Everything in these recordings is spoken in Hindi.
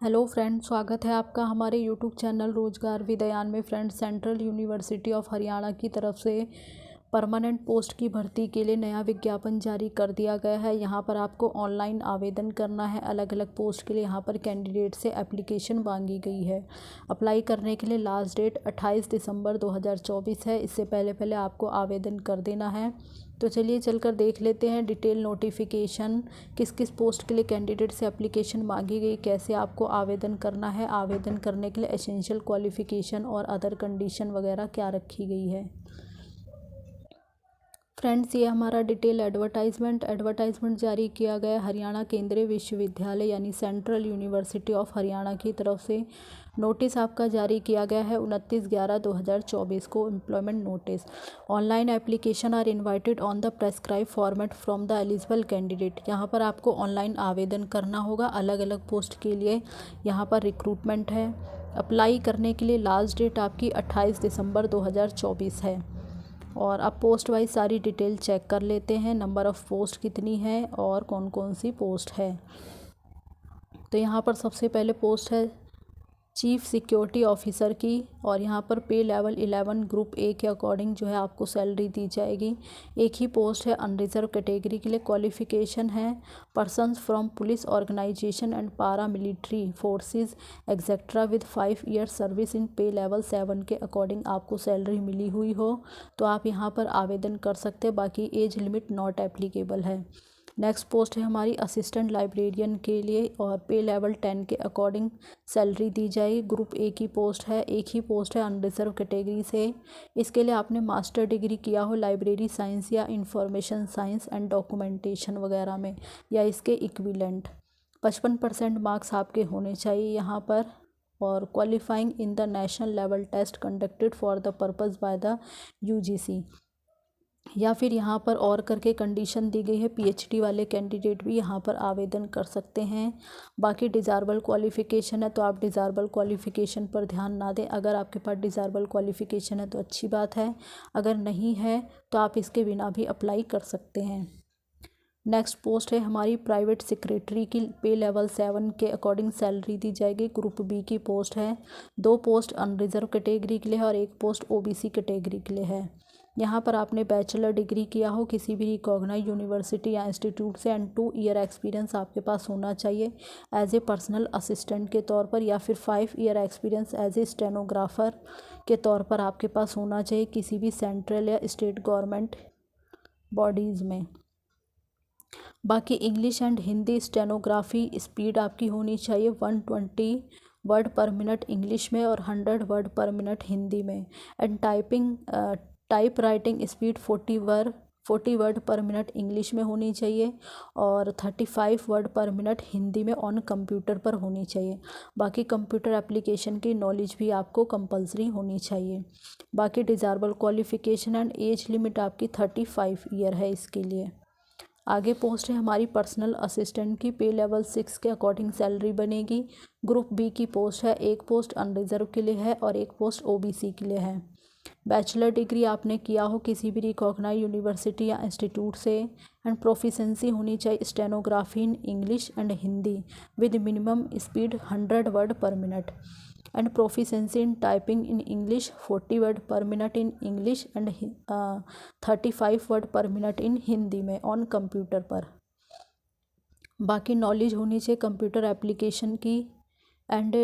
हेलो फ्रेंड, स्वागत है आपका हमारे यूट्यूब चैनल रोजगार विदयान में। Friend, central university of Haryana की तरफ से परमानेंट पोस्ट की भर्ती के लिए नया विज्ञापन जारी कर दिया गया है। यहाँ पर आपको ऑनलाइन आवेदन करना है। अलग अलग पोस्ट के लिए यहाँ पर कैंडिडेट से एप्लीकेशन मांगी गई है। अप्लाई करने के लिए लास्ट डेट 28 दिसंबर 2024 है। इससे पहले आपको आवेदन कर देना है। तो चलिए चलकर देख लेते हैं डिटेल नोटिफिकेशन, किस किस पोस्ट के लिए कैंडिडेट से एप्लीकेशन मांगी गई, कैसे आपको आवेदन करना है, आवेदन करने के लिए एसेंशियल क्वालिफ़िकेशन और अदर कंडीशन वगैरह क्या रखी गई है। फ्रेंड्स, ये हमारा डिटेल एडवर्टाइजमेंट जारी किया गया हरियाणा केंद्रीय विश्वविद्यालय यानी सेंट्रल यूनिवर्सिटी ऑफ हरियाणा की तरफ से। नोटिस आपका जारी किया गया है 29/11/2024 को। Employment notice, online application are invited on the prescribe format from the eligible candidate. यहाँ पर आपको ऑनलाइन आवेदन करना होगा अलग अलग पोस्ट के लिए। यहाँ पर रिक्रूटमेंट है। अप्लाई करने के लिए लास्ट डेट आपकी 28 दिसंबर 2024 है। और अब पोस्ट वाइज सारी डिटेल चेक कर लेते हैं। नंबर ऑफ़ पोस्ट कितनी है और कौन कौन सी पोस्ट है। तो यहाँ पर सबसे पहले पोस्ट है चीफ सिक्योरिटी ऑफिसर की, और यहाँ पर पे लेवल 11 ग्रुप ए के अकॉर्डिंग जो है आपको सैलरी दी जाएगी। एक ही पोस्ट है अनरिजर्व कैटेगरी के लिए। क्वालिफिकेशन है persons from police organisation and paramilitary forces etcetera with 5 years service in pay level 7 के अकॉर्डिंग आपको सैलरी मिली हुई हो तो आप यहाँ पर आवेदन कर सकते हैं। बाकी एज लिमिट नॉट एप्लीकेबल है। नेक्स्ट पोस्ट है हमारी असिस्टेंट लाइब्रेरियन के लिए, और पे लेवल 10 के अकॉर्डिंग सैलरी दी जाएगी। ग्रुप ए की पोस्ट है। एक ही पोस्ट है अनरिजर्व कैटेगरी से। इसके लिए आपने मास्टर डिग्री किया हो लाइब्रेरी साइंस या इंफॉर्मेशन साइंस एंड डॉक्यूमेंटेशन वगैरह में या इसके इक्विवेलेंट। 55% मार्क्स आपके होने चाहिए यहाँ पर। और qualifying in the national level test conducted for the purpose by the UGC. या फिर यहाँ पर और करके कंडीशन दी गई है पीएचडी वाले कैंडिडेट भी यहाँ पर आवेदन कर सकते हैं। बाकी डिज़ायरेबल क्वालिफ़िकेशन है तो आप डिज़ायरेबल क्वालिफ़िकेशन पर ध्यान ना दें। अगर आपके पास डिज़ायरेबल क्वालिफ़िकेशन है तो अच्छी बात है, अगर नहीं है तो आप इसके बिना भी अप्लाई कर सकते हैं। नेक्स्ट पोस्ट है हमारी प्राइवेट सेक्रेटरी की। पे लेवल 7 के अकॉर्डिंग सैलरी दी जाएगी। ग्रुप बी की पोस्ट है। 2 पोस्ट अनरिजर्व कैटेगरी के लिए है और 1 पोस्ट ओबीसी कैटेगरी के लिए है। यहाँ पर आपने बैचलर डिग्री किया हो किसी भी रिकॉग्नाइज यूनिवर्सिटी या इंस्टीट्यूट से एंड 2 ईयर एक्सपीरियंस आपके पास होना चाहिए एज ए पर्सनल असिस्टेंट के तौर पर, या फिर 5 year experience as a stenographer के तौर पर आपके पास होना चाहिए किसी भी सेंट्रल या स्टेट गवर्नमेंट बॉडीज़ में। बाकी English and Hindi stenography speed आपकी होनी चाहिए 120 वर्ड पर मिनट इंग्लिश में और 100 वर्ड पर मिनट हिंदी में। And type writing speed 40 word per minute English में होनी चाहिए और 35 वर्ड पर मिनट हिंदी में ऑन कंप्यूटर पर होनी चाहिए। बाकी कंप्यूटर एप्लीकेशन की नॉलेज भी आपको कंपलसरी होनी चाहिए। बाकी desirable qualification and age limit आपकी 35 ईयर है इसके लिए। आगे पोस्ट है हमारी पर्सनल असिस्टेंट की। पे लेवल 6 के अकॉर्डिंग सैलरी बनेगी। ग्रुप बी की पोस्ट है। 1 पोस्ट अनरिजर्व के लिए है और 1 पोस्ट ओबीसी के लिए है। बैचलर डिग्री आपने किया हो किसी भी रिकॉग्नाइज यूनिवर्सिटी या इंस्टीट्यूट से एंड प्रोफिशेंसी होनी चाहिए stenography in English and Hindi with minimum speed 100 word per minute and proficiency in typing in English 40 word per minute in English and 35 word per minute in Hindi में ऑन कंप्यूटर पर। बाकी नॉलेज होनी चाहिए कंप्यूटर एप्लीकेशन की एंड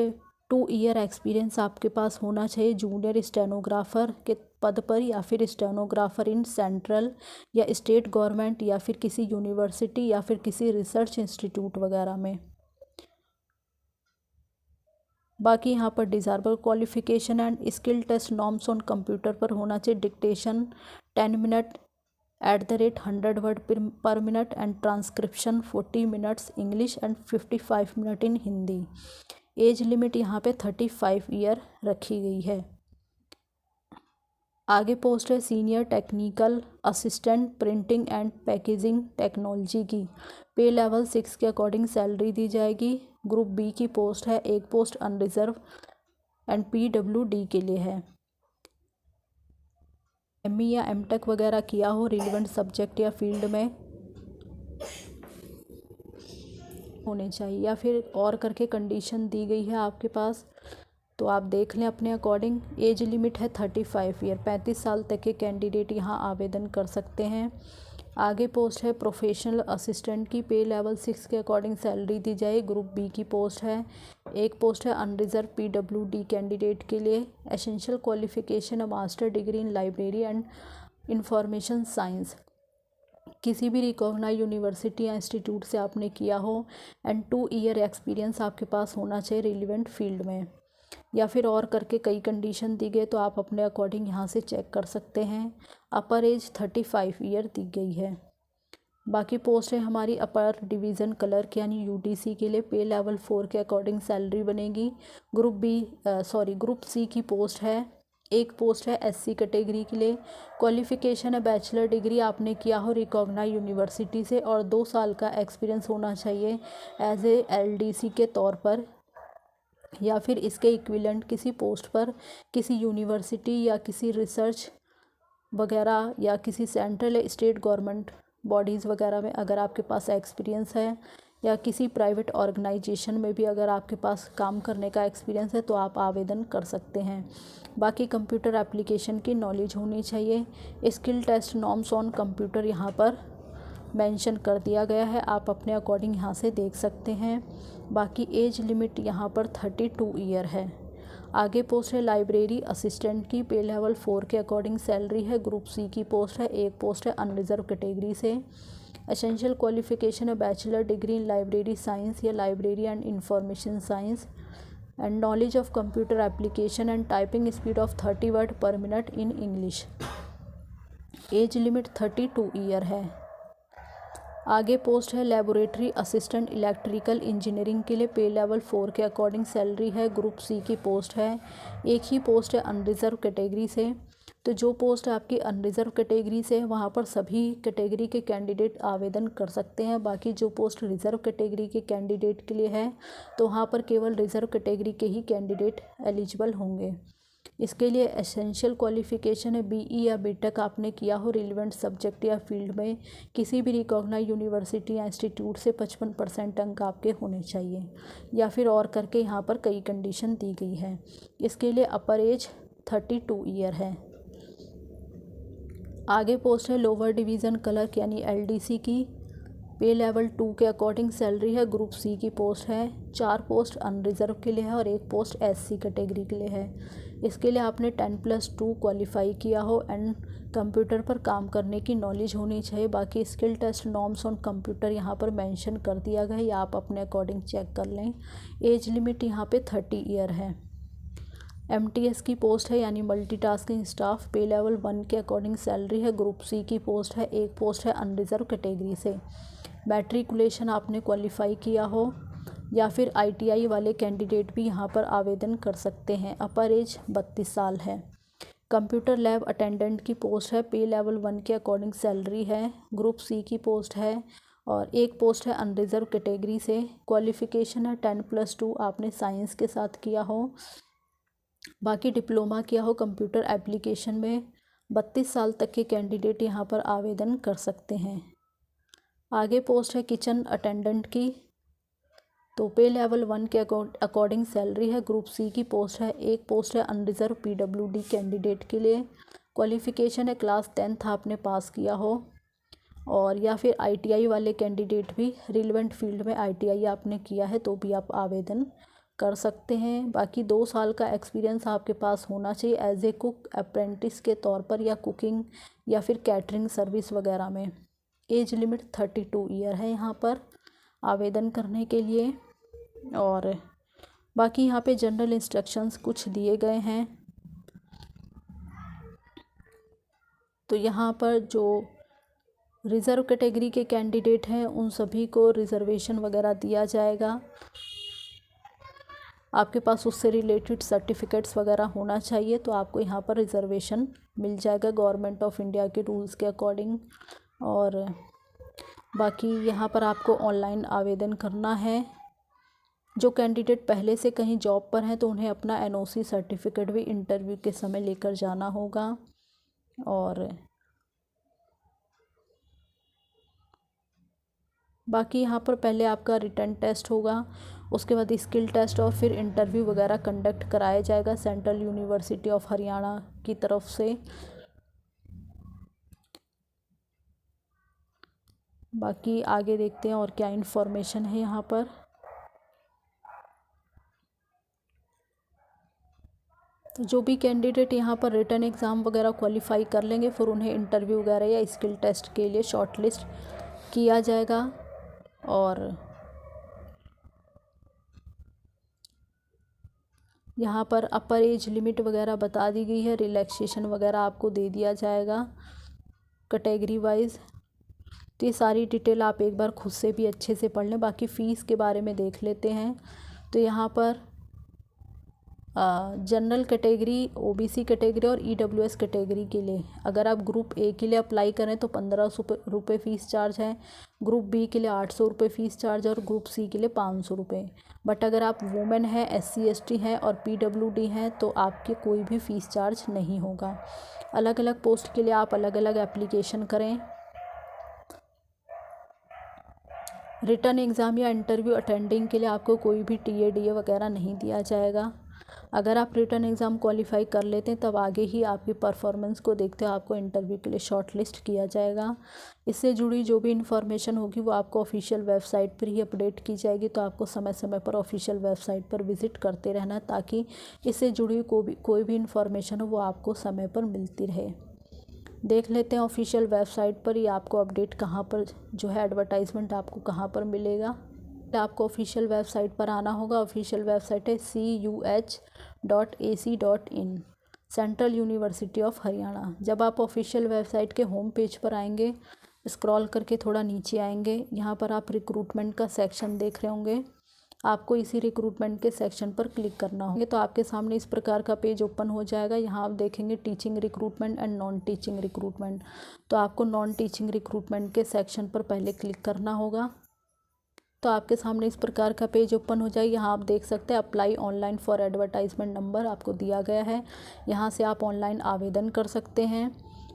2 ईयर एक्सपीरियंस आपके पास होना चाहिए जूनियर स्टेनोग्राफर के पद पर या फिर स्टेनोग्राफर इन सेंट्रल या स्टेट गवर्नमेंट या फिर किसी यूनिवर्सिटी या फिर किसी रिसर्च इंस्टीट्यूट वगैरह में। बाकी यहाँ पर desirable qualification and skill test norms on computer पर होना चाहिए। Dictation 10 minute @100 word per minute and transcription 40 minutes English and 55 minute in Hindi. Age limit यहाँ पे 35 ईयर रखी गई है। आगे पोस्ट है senior technical assistant printing and packaging technology की। पे लेवल 6 के अकॉर्डिंग सैलरी दी जाएगी। ग्रुप बी की पोस्ट है। 1 पोस्ट अनरिजर्व एंड पीडब्ल्यूडी के लिए है। एमई या एमटेक वगैरह किया हो रिलेवेंट सब्जेक्ट या फील्ड में। होने चाहिए, या फिर और करके कंडीशन दी गई है आपके पास, तो आप देख लें अपने अकॉर्डिंग। एज लिमिट है 35 ईयर, 35 साल तक के कैंडिडेट यहाँ आवेदन कर सकते हैं। आगे पोस्ट है प्रोफेशनल असिस्टेंट की, पे लेवल 6 के अकॉर्डिंग सैलरी दी जाए, ग्रुप बी की पोस्ट है। एक पोस्ट है अनरिजर्व PWD कैंडिडेट के लिए। एसेंशियल क्वालिफिकेशन है master degree in library and information science, किसी भी रिकॉग्नाइज यूनिवर्सिटी या इंस्टीट्यूट से आपने किया हो, एंड 2 ईयर एक्सपीरियंस आपके पास होना चाहिए रिलेवेंट फील्ड में, या फिर और करके कई कंडीशन दी गई, तो आप अपने अकॉर्डिंग यहाँ से चेक कर सकते हैं। अपर एज 35 ईयर दी गई है। बाकी पोस्ट है हमारी अपर डिवीज़न क्लर्क यानी UDC के लिए, पे लेवल 4 के अकॉर्डिंग सैलरी बनेगी। ग्रुप सी की पोस्ट है। एक पोस्ट है SC कैटेगरी के लिए। क्वालिफ़िकेशन है बैचलर डिग्री आपने किया हो रिकॉग्नाइज यूनिवर्सिटी से, और 2 साल का एक्सपीरियंस होना चाहिए एज ए LDC के तौर पर, या फिर इसके इक्विवेलेंट किसी पोस्ट पर किसी यूनिवर्सिटी या किसी रिसर्च वगैरह या किसी सेंट्रल या स्टेट गवर्नमेंट बॉडीज़ वगैरह में अगर आपके पास एक्सपीरियंस है, या किसी प्राइवेट ऑर्गेनाइजेशन में भी अगर आपके पास काम करने का एक्सपीरियंस है, तो आप आवेदन कर सकते हैं। बाकी कंप्यूटर एप्लीकेशन की नॉलेज होनी चाहिए। Skill test norms on computer यहाँ पर मेंशन कर दिया गया है, आप अपने अकॉर्डिंग यहाँ से देख सकते हैं। बाकी एज लिमिट यहाँ पर 32 ईयर है। आगे पोस्ट है लाइब्रेरी असिस्टेंट की, पे लेवल 4 के अकॉर्डिंग सैलरी है, ग्रुप सी की पोस्ट है। एक पोस्ट है अनरिजर्व कैटेगरी से। एसेंशियल क्वालिफिकेशन है bachelor degree in library science या library and information science, and knowledge of computer application and typing speed of 30 word per minute in English. Age limit 32 year है। आगे पोस्ट है लेबोरेटरी असिस्टेंट इलेक्ट्रिकल इंजीनियरिंग के लिए, पे लेवल 4 के अकॉर्डिंग सैलरी है, ग्रुप सी की पोस्ट है। एक ही पोस्ट है अनरिजर्व कैटेगरी से। तो जो पोस्ट आपकी अनरिजर्व कैटेगरी से है वहाँ पर सभी कैटेगरी के कैंडिडेट आवेदन कर सकते हैं। बाकी जो पोस्ट रिजर्व कैटेगरी के कैंडिडेट के लिए है, तो वहाँ पर केवल रिजर्व कैटेगरी के ही कैंडिडेट एलिजिबल होंगे। इसके लिए एसेंशियल क्वालिफ़िकेशन है BE या BTech आपने किया हो रिलेवेंट सब्जेक्ट या फील्ड में, किसी भी रिकॉग्नाइज यूनिवर्सिटी या इंस्टीट्यूट से 55% अंक आपके होने चाहिए, या फिर और करके यहाँ पर कई कंडीशन दी गई है। इसके लिए अपर एज 32 ईयर है। आगे पोस्ट है लोअर डिवीज़न क्लर्क यानी LDC की, पे लेवल 2 के अकॉर्डिंग सैलरी है, ग्रुप सी की पोस्ट है। 4 पोस्ट अनरिजर्व के लिए है और एक पोस्ट SC कैटेगरी के लिए है। इसके लिए आपने 10+2 क्वालिफाई किया हो एंड कंप्यूटर पर काम करने की नॉलेज होनी चाहिए। बाकी skill test norms on computer यहाँ पर मेंशन कर दिया गया है, या आप अपने अकॉर्डिंग चेक कर लें। एज लिमिट यहाँ पे 30 ईयर है। MTS की पोस्ट है यानी मल्टीटास्किंग स्टाफ, पे लेवल 1 के अकॉर्डिंग सैलरी है, ग्रुप सी की पोस्ट है। एक पोस्ट है अनरिजर्व कैटेगरी से। मैट्रिकुलेशन आपने क्वालिफाई किया हो, या फिर ITI वाले कैंडिडेट भी यहाँ पर आवेदन कर सकते हैं। अपर एज 32 साल है। कंप्यूटर लैब अटेंडेंट की पोस्ट है, पे लेवल 1 के अकॉर्डिंग सैलरी है, ग्रुप सी की पोस्ट है, और एक पोस्ट है अनरिजर्व कैटेगरी से। क्वालिफ़िकेशन है 10+2 आपने साइंस के साथ किया हो, बाकी डिप्लोमा किया हो कंप्यूटर एप्लीकेशन में। 32 साल तक के कैंडिडेट यहाँ पर आवेदन कर सकते हैं। आगे पोस्ट है किचन अटेंडेंट की, तो पे लेवल 1 के अकॉर्डिंग सैलरी है, ग्रुप सी की पोस्ट है। एक पोस्ट है अनरिजर्व PWD कैंडिडेट के लिए। क्वालिफ़िकेशन है क्लास 10th आपने पास किया हो, और या फिर ITI वाले कैंडिडेट भी रिलेवेंट फील्ड में ITI आपने किया है तो भी आप आवेदन कर सकते हैं। बाकी 2 साल का एक्सपीरियंस आपके पास होना चाहिए एज ए कुक अप्रेंटिस के तौर पर, या कुकिंग या फिर कैटरिंग सर्विस वगैरह में। एज लिमिट 32 ईयर है यहाँ पर आवेदन करने के लिए। और बाकी यहाँ पे जनरल इंस्ट्रक्शंस कुछ दिए गए हैं। तो यहाँ पर जो रिज़र्व कैटेगरी के कैंडिडेट हैं उन सभी को रिज़र्वेशन वगैरह दिया जाएगा। आपके पास उससे रिलेटेड सर्टिफिकेट्स वगैरह होना चाहिए, तो आपको यहाँ पर रिज़र्वेशन मिल जाएगा गवर्नमेंट ऑफ इंडिया के रूल्स के अकॉर्डिंग। और बाकी यहाँ पर आपको ऑनलाइन आवेदन करना है। जो कैंडिडेट पहले से कहीं जॉब पर हैं तो उन्हें अपना NOC सर्टिफिकेट भी इंटरव्यू के समय लेकर जाना होगा। और बाकी यहाँ पर पहले आपका रिटन टेस्ट होगा, उसके बाद स्किल टेस्ट और फिर इंटरव्यू वगैरह कंडक्ट कराया जाएगा सेंट्रल यूनिवर्सिटी ऑफ हरियाणा की तरफ से। बाकी आगे देखते हैं और क्या इन्फॉर्मेशन है यहाँ पर। तो जो भी कैंडिडेट यहाँ पर रिटन एग्ज़ाम वगैरह क्वालिफाई कर लेंगे फिर उन्हें इंटरव्यू वगैरह या स्किल टेस्ट के लिए शॉर्टलिस्ट किया जाएगा। और यहाँ पर अपर एज लिमिट वगैरह बता दी गई है, रिलैक्सेशन वगैरह आपको दे दिया जाएगा कैटेगरी वाइज। तो ये सारी डिटेल आप एक बार खुद से भी अच्छे से पढ़ लें। बाकी फ़ीस के बारे में देख लेते हैं। तो यहाँ पर जनरल कैटेगरी, ओबीसी कैटेगरी और ईडब्ल्यूएस कैटेगरी के लिए अगर आप ग्रुप ए के लिए अप्लाई करें तो 1500 रुपये फ़ीस चार्ज है, ग्रुप बी के लिए 800 रुपये फ़ीस चार्ज है और ग्रुप सी के लिए 500 रुपये। बट अगर आप वुमेन हैं, SC ST हैं और PWD हैं तो आपके कोई भी फ़ीस चार्ज नहीं होगा। अलग अलग पोस्ट के लिए आप अलग अलग एप्लीकेशन करें। रिटन एग्ज़ाम या इंटरव्यू अटेंडिंग के लिए आपको कोई भी TA DA वगैरह नहीं दिया जाएगा। अगर आप रिटन एग्ज़ाम क्वालिफाई कर लेते हैं तब आगे ही आपकी परफॉर्मेंस को देखते हुए आपको इंटरव्यू के लिए शॉर्ट लिस्ट किया जाएगा। इससे जुड़ी जो भी इन्फॉर्मेशन होगी वो आपको ऑफिशियल वेबसाइट पर ही अपडेट की जाएगी। तो आपको समय समय पर ऑफिशियल वेबसाइट पर विज़िट करते रहना ताकि इससे जुड़ी कोई भी इन्फॉर्मेशन हो वो आपको समय पर मिलती रहे। देख लेते हैं ऑफिशियल वेबसाइट पर ही आपको अपडेट कहाँ पर जो है एडवर्टाइजमेंट आपको कहाँ पर मिलेगा। आपको ऑफिशियल वेबसाइट पर आना होगा। ऑफिशियल वेबसाइट है cuh.ac.in, central university of Haryana. जब आप ऑफिशियल वेबसाइट के होम पेज पर आएंगे, स्क्रॉल करके थोड़ा नीचे आएंगे, यहाँ पर आप रिक्रूटमेंट का सेक्शन देख रहे होंगे। आपको इसी रिक्रूटमेंट के सेक्शन पर क्लिक करना होगा। तो आपके सामने इस प्रकार का पेज ओपन हो जाएगा। यहाँ आप देखेंगे teaching recruitment and non teaching recruitment. तो आपको नॉन टीचिंग रिक्रूटमेंट के सेक्शन पर पहले क्लिक करना होगा। तो आपके सामने इस प्रकार का पेज ओपन हो जाए। यहाँ आप देख सकते हैं apply online for advertisement number आपको दिया गया है। यहाँ से आप ऑनलाइन आवेदन कर सकते हैं।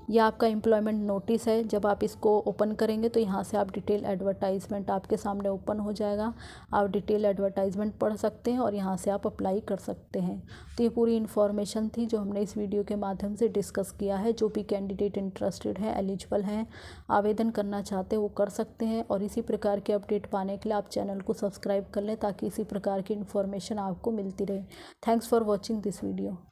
यह आपका एम्प्लॉयमेंट नोटिस है। जब आप इसको ओपन करेंगे तो यहाँ से आप डिटेल एडवर्टाइजमेंट आपके सामने ओपन हो जाएगा। आप डिटेल एडवर्टाइजमेंट पढ़ सकते हैं और यहाँ से आप अप्लाई कर सकते हैं। तो ये पूरी इन्फॉर्मेशन थी जो हमने इस वीडियो के माध्यम से डिस्कस किया है। जो भी कैंडिडेट इंटरेस्टेड हैं, एलिजिबल हैं, आवेदन करना चाहते हैं वो कर सकते हैं। और इसी प्रकार के अपडेट पाने के लिए आप चैनल को सब्सक्राइब कर लें ताकि इसी प्रकार की इन्फॉर्मेशन आपको मिलती रहे। Thanks for watching this video.